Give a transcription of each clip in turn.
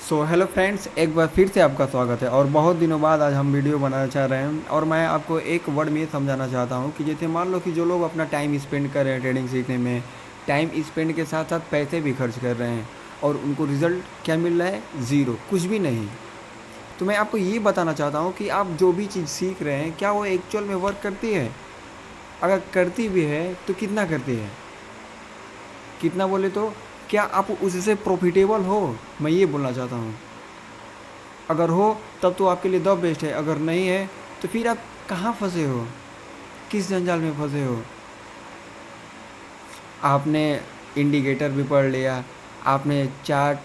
Hello friends, एक बार फिर से आपका स्वागत है। और बहुत दिनों बाद आज हम वीडियो बनाना चाह रहे हैं और मैं आपको एक वर्ड में ये समझाना चाहता हूँ कि जैसे मान लो कि जो लोग अपना टाइम स्पेंड कर रहे हैं ट्रेडिंग सीखने में, टाइम स्पेंड के साथ साथ पैसे भी खर्च कर रहे हैं और उनको रिज़ल्ट क्या मिल रहा है? ज़ीरो, कुछ भी नहीं। तो मैं आपको ये बताना चाहता हूँ कि आप जो भी चीज़ सीख रहे हैं क्या वो एक्चुअल में वर्क करती है? अगर करती भी है तो कितना करती है? कितना बोले तो क्या आप उससे प्रॉफिटेबल हो? मैं ये बोलना चाहता हूँ। अगर हो तब तो आपके लिए द बेस्ट है, अगर नहीं है तो फिर आप कहाँ फंसे हो, किस जंजाल में फंसे हो? आपने इंडिकेटर भी पढ़ लिया, आपने चार्ट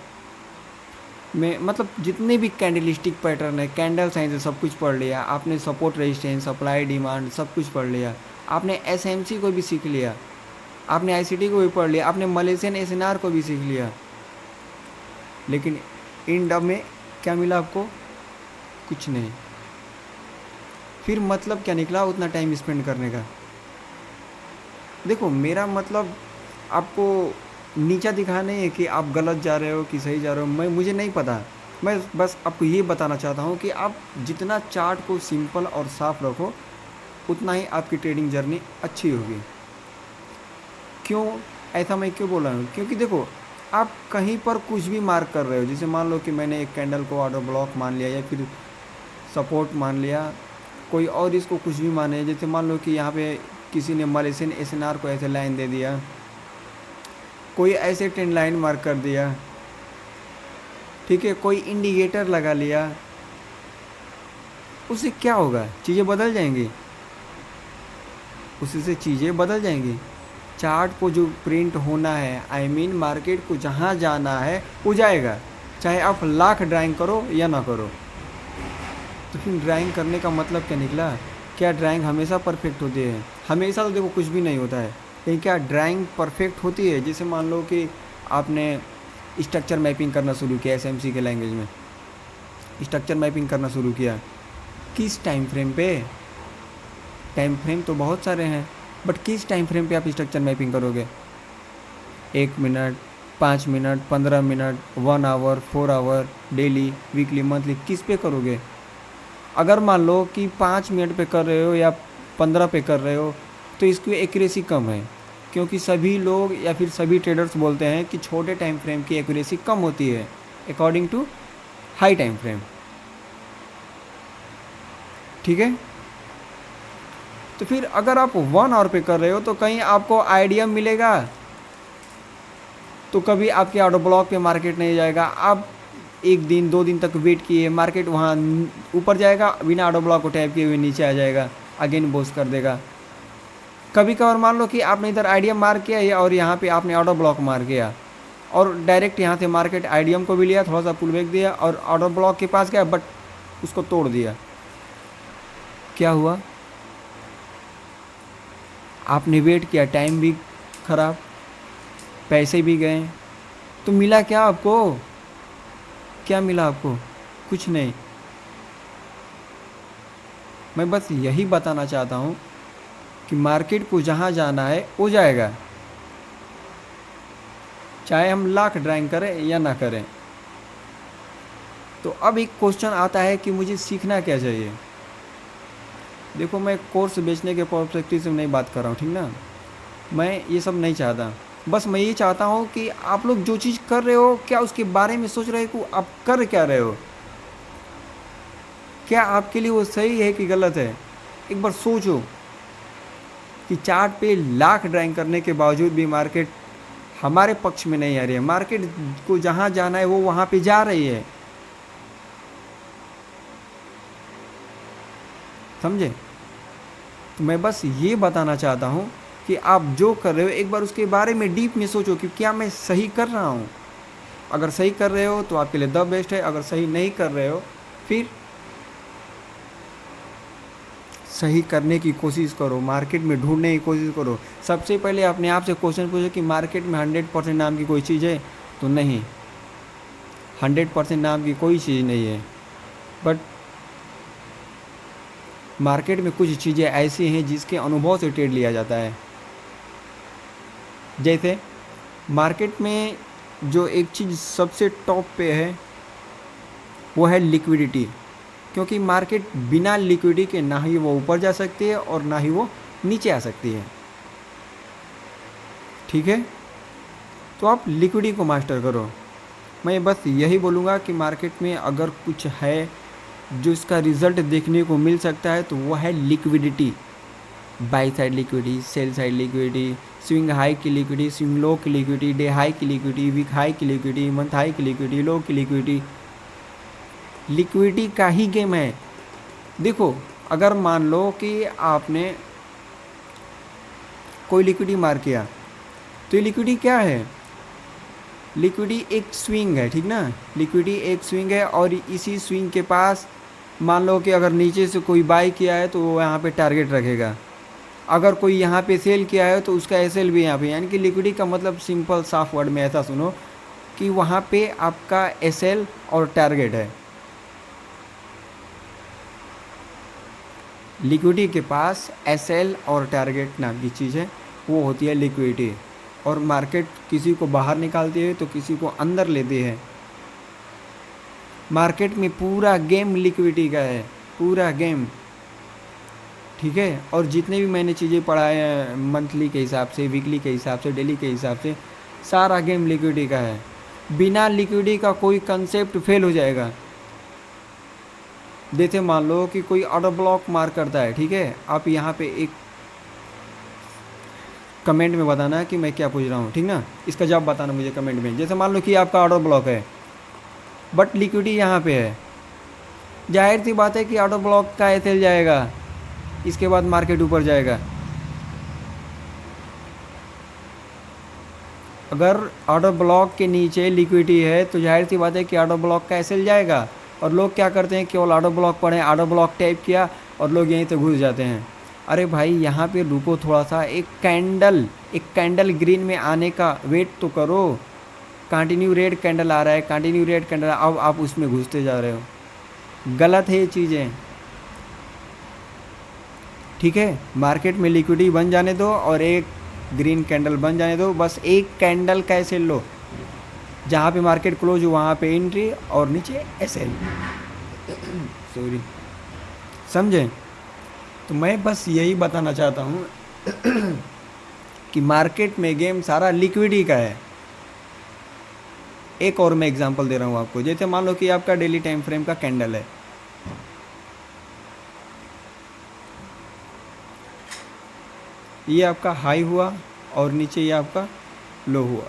में मतलब जितने भी कैंडलिस्टिक पैटर्न है, कैंडल साइंस है, सब कुछ पढ़ लिया आपने। सपोर्ट रेजिस्टेंस, सप्लाई डिमांड, सब कुछ पढ़ लिया आपने। एसएमसी को भी सीख लिया आपने, आईसीटी को भी पढ़ लिया आपने, मलेशियन एसएनआर को भी सीख लिया। लेकिन एंड में क्या मिला आपको? कुछ नहीं। फिर मतलब क्या निकला उतना टाइम स्पेंड करने का? देखो, मेरा मतलब आपको नीचा दिखाना है कि आप गलत जा रहे हो कि सही जा रहे हो, मुझे नहीं पता। मैं बस आपको ये बताना चाहता हूँ कि आप जितना चार्ट को सिंपल और साफ रखो उतना ही आपकी ट्रेडिंग जर्नी अच्छी होगी। क्यों ऐसा मैं क्यों बोल रहा हूँ? क्योंकि देखो, आप कहीं पर कुछ भी मार्क कर रहे हो, जैसे मान लो कि मैंने एक कैंडल को ऑर्डर ब्लॉक मान लिया या फिर सपोर्ट मान लिया, कोई और इसको कुछ भी माने। जैसे मान लो कि यहाँ पे किसी ने मलेशियन एसएनआर को ऐसे लाइन दे दिया, कोई ऐसे ट्रेंड लाइन मार्क कर दिया, ठीक है, कोई इंडिकेटर लगा लिया, उससे क्या होगा? चीज़ें बदल जाएंगी, उसी से चीज़ें बदल जाएंगी। चार्ट को जो प्रिंट होना है, आई मीन मार्केट को जहाँ जाना है वो जाएगा, चाहे आप लाख ड्राइंग करो या ना करो। तो फिर ड्राइंग करने का मतलब क्या निकला? क्या ड्राइंग हमेशा परफेक्ट होती है? हमेशा तो देखो कुछ भी नहीं होता है, लेकिन क्या ड्राइंग परफेक्ट होती है? जैसे मान लो कि आपने स्ट्रक्चर मैपिंग करना शुरू किया, एसएमसी के लैंग्वेज में स्ट्रक्चर मैपिंग करना शुरू किया, किस टाइम फ्रेम पे? टाइम फ्रेम तो बहुत सारे हैं, बट किस टाइम फ्रेम पे आप स्ट्रक्चर मैपिंग करोगे? 1 minute, 5 minute, 15 minute, 1 hour, 4 hour, daily, weekly, monthly, किस पे करोगे? अगर मान लो कि 5 मिनट पे कर रहे हो या 15 पे कर रहे हो तो इसकी एक्यूरेसी कम है, क्योंकि सभी लोग या फिर सभी ट्रेडर्स बोलते हैं कि छोटे टाइम फ्रेम की एक्यूरेसी कम होती है according to high time frame. ठीक है, तो फिर अगर आप 1 आवर पे कर रहे हो तो कहीं आपको आइडिया मिलेगा, तो कभी आपके ऑर्डर ब्लॉक पे मार्केट नहीं जाएगा। आप 1 दिन 2 दिन तक वेट किए, मार्केट वहाँ ऊपर जाएगा, बिना ऑर्डर ब्लॉक को टैप किए हुए नीचे आ जाएगा, अगेन बोस कर देगा। कभी कभार मान लो कि आपने इधर आइडियम मार किया और यहाँ पे आपने ऑर्डर ब्लॉक मार किया और डायरेक्ट यहाँ से मार्केट आइडियम को भी लिया, थोड़ा सा पुल बैक दिया और ऑर्डर ब्लॉक के पास गया, बट उसको तोड़ दिया। क्या हुआ? आपने वेट किया, टाइम भी खराब, पैसे भी गए, तो मिला क्या आपको? क्या मिला आपको? कुछ नहीं। मैं बस यही बताना चाहता हूँ कि मार्केट को जहाँ जाना है वो जाएगा, चाहे हम लाख ड्राइंग करें या ना करें। तो अब एक क्वेश्चन आता है कि मुझे सीखना क्या चाहिए? देखो, मैं कोर्स बेचने के पर्सपेक्टिव से नहीं बात कर रहा हूँ, ठीक ना? मैं ये सब नहीं चाहता। बस मैं ये चाहता हूँ कि आप लोग जो चीज़ कर रहे हो क्या उसके बारे में सोच रहे हो कि आप कर क्या रहे हो, क्या आपके लिए वो सही है कि गलत है? एक बार सोचो कि चार्ट पे लाख ड्राइंग करने के बावजूद भी मार्केट हमारे पक्ष में नहीं आ रही है। मार्केट को जहाँ जाना है वो वहाँ पे जा रही है, समझे? तो मैं बस ये बताना चाहता हूँ कि आप जो कर रहे हो एक बार उसके बारे में डीप में सोचो कि क्या मैं सही कर रहा हूँ। अगर सही कर रहे हो तो आपके लिए द बेस्ट है, अगर सही नहीं कर रहे हो फिर सही करने की कोशिश करो, मार्केट में ढूंढने की कोशिश करो। सबसे पहले अपने आप से क्वेश्चन पूछो कि मार्केट में 100% नाम की कोई चीज़ है? तो नहीं, 100% नाम की कोई चीज़ नहीं है। बट मार्केट में कुछ चीज़ें ऐसी हैं जिसके अनुभव से ट्रेड लिया जाता है। जैसे मार्केट में जो एक चीज़ सबसे टॉप पे है वो है लिक्विडिटी। क्योंकि मार्केट बिना लिक्विडिटी के ना ही वो ऊपर जा सकती है और ना ही वो नीचे आ सकती है। ठीक है, तो आप लिक्विडिटी को मास्टर करो। मैं बस यही बोलूँगा कि मार्केट में अगर कुछ है जो इसका रिज़ल्ट देखने को मिल सकता है तो वो है liquidity. By side liquidity, sell side liquidity, swing high की लिक्विडिटी, स्विंग लो की लिक्विडिटी, डे हाई की लिक्विडिटी, वीक हाई की लिक्विडिटी, मंथ हाई की लिक्विडिटी, लो की लिक्विडिटी। लिक्विडिटी का ही गेम है। देखो, अगर मान लो कि आपने कोई लिक्विडिटी मार किया, तो ये लिक्विडिटी क्या है? लिक्विडिटी एक स्विंग है, ठीक ना। लिक्विडिटी एक स्विंग है और इसी स्विंग के पास मान लो कि अगर नीचे से कोई बाई किया है तो वो यहाँ पे टारगेट रखेगा। अगर कोई यहाँ पे सेल किया है तो उसका एसएल भी यहाँ पे, यानी कि लिक्विडिटी का मतलब सिंपल साफ वर्ड में ऐसा सुनो कि वहाँ पे आपका एसएल और टारगेट है। लिक्विडिटी के पास एसएल और टारगेट नाम की चीज़ है, वो होती है लिक्विडिटी। और मार्केट किसी को बाहर निकालती है तो किसी को अंदर लेती है। मार्केट में पूरा गेम लिक्विडिटी का है, पूरा गेम। ठीक है, और जितने भी मैंने चीज़ें पढ़ाए हैं मंथली के हिसाब से, वीकली के हिसाब से, डेली के हिसाब से, सारा गेम लिक्विडिटी का है। बिना लिक्विडिटी का कोई कंसेप्ट फेल हो जाएगा। जैसे मान लो कि कोई ऑर्डर ब्लॉक मार करता है, ठीक है। आप यहाँ पे एक कमेंट में बताना कि मैं क्या पूछ रहा हूँ, ठीक ना। इसका जवाब बताना मुझे कमेंट में। जैसे मान लो कि आपका ऑर्डर ब्लॉक है बट लिक्विडिटी यहाँ पे है, जाहिर सी बात है कि ऑर्डर ब्लॉक का एसएल जाएगा, इसके बाद मार्केट ऊपर जाएगा। अगर ऑर्डर ब्लॉक के नीचे लिक्विडिटी है तो जाहिर सी बात है कि ऑर्डर ब्लॉक का एसएल जाएगा। और लोग क्या करते हैं, केवल ऑर्डर ब्लॉक पढ़ें, ऑर्डर ब्लॉक टाइप किया और लोग यहीं से घुस जाते हैं। अरे भाई, यहाँ पे रुको थोड़ा सा, एक कैंडल ग्रीन में आने का वेट तो करो। कंटिन्यू रेड कैंडल आ रहा है, कंटिन्यू रेड कैंडल, अब आप उसमें घुसते जा रहे हो। गलत है ये चीज़ें। ठीक है, मार्केट में लिक्विडिटी बन जाने दो और एक ग्रीन कैंडल बन जाने दो। बस एक कैंडल का एसएल लो, जहाँ पे मार्केट क्लोज हो वहाँ पे एंट्री और नीचे एसएल। सॉरी, समझे? तो मैं बस यही बताना चाहता हूँ कि मार्केट में गेम सारा लिक्विडिटी का है। एक और मैं एग्जांपल दे रहा हूँ आपको। जैसे मान लो कि आपका डेली टाइम फ्रेम का कैंडल है, ये आपका हाई हुआ और नीचे ये आपका लो हुआ।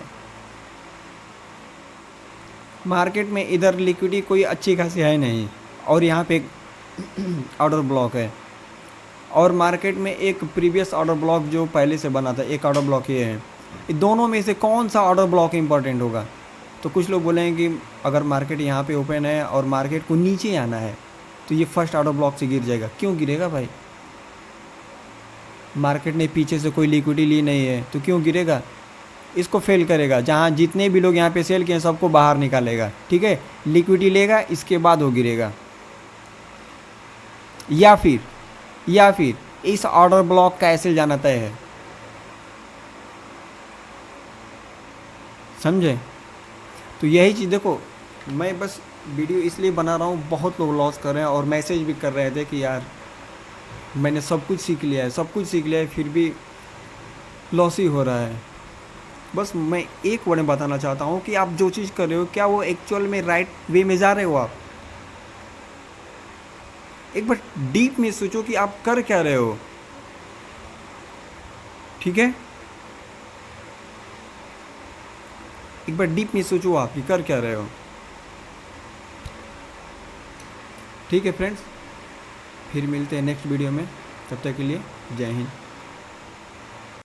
मार्केट में इधर लिक्विडिटी कोई अच्छी खासी है नहीं और यहाँ पे एक ऑर्डर ब्लॉक है, और मार्केट में एक प्रीवियस ऑर्डर ब्लॉक जो पहले से बना था, एक ऑर्डर ब्लॉक ये है। दोनों में से कौन सा ऑर्डर ब्लॉक इंपॉर्टेंट होगा? तो कुछ लोग बोलेंगे कि अगर मार्केट यहाँ पे ओपन है और मार्केट को नीचे आना है तो ये फर्स्ट ऑर्डर ब्लॉक से गिर जाएगा। क्यों गिरेगा भाई? मार्केट ने पीछे से कोई लिक्विडिटी ली नहीं है तो क्यों गिरेगा? इसको फेल करेगा। जहाँ जितने भी लोग यहाँ पे सेल किए सबको बाहर निकालेगा, ठीक है। लिक्विडिटी लेगा, इसके बाद वो गिरेगा। या फिर इस ऑर्डर ब्लॉक का एसएल जाना तय है। समझे? तो यही चीज़ देखो, मैं बस वीडियो इसलिए बना रहा हूँ, बहुत लोग लॉस कर रहे हैं और मैसेज भी कर रहे थे कि यार मैंने सब कुछ सीख लिया है, फिर भी लॉस ही हो रहा है। बस मैं एक वर्ड में बताना चाहता हूँ कि आप जो चीज़ कर रहे हो, क्या वो एक्चुअल में राइट वे में जा रहे हो? आप एक बार डीप में सोचो कि आप कर क्या रहे हो। ठीक है, एक बार डीप में सोचो आप कि कर क्या रहे हो। ठीक है फ्रेंड्स, फिर मिलते हैं नेक्स्ट वीडियो में। तब तक के लिए जय हिंद।